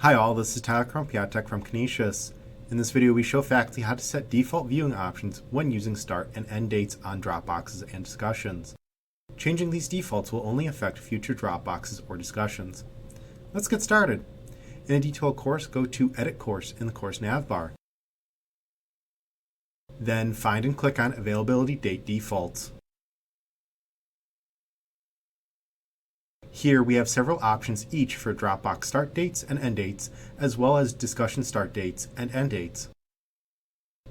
Hi all, this is Tyler Krompiatek from Canisius. In this video we show faculty how to set default viewing options when using start and end dates on Dropboxes and Discussions. Changing these defaults will only affect future Dropboxes or Discussions. Let's get started. In a D2L course, go to Edit Course in the course navbar. Then find and click on Availability Date Defaults. Here we have several options each for Dropbox start dates and end dates, as well as discussion start dates and end dates.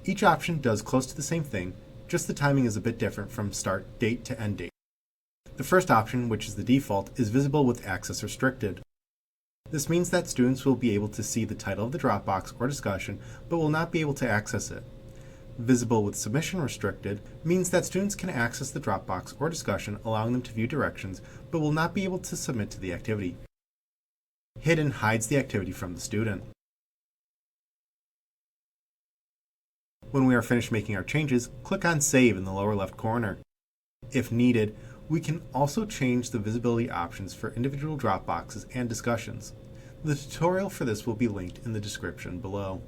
Each option does close to the same thing, just the timing is a bit different from start date to end date. The first option, which is the default, is visible with access restricted. This means that students will be able to see the title of the Dropbox or discussion, but will not be able to access it. Visible with submission restricted means that students can access the Dropbox or discussion, allowing them to view directions, but will not be able to submit to the activity. Hidden hides the activity from the student. When we are finished making our changes, click on Save in the lower left corner. If needed, we can also change the visibility options for individual Dropboxes and discussions. The tutorial for this will be linked in the description below.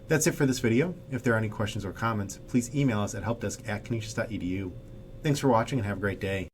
That's it for this video. If there are any questions or comments, please email us at helpdesk@canisius.edu. Thanks for watching and have a great day.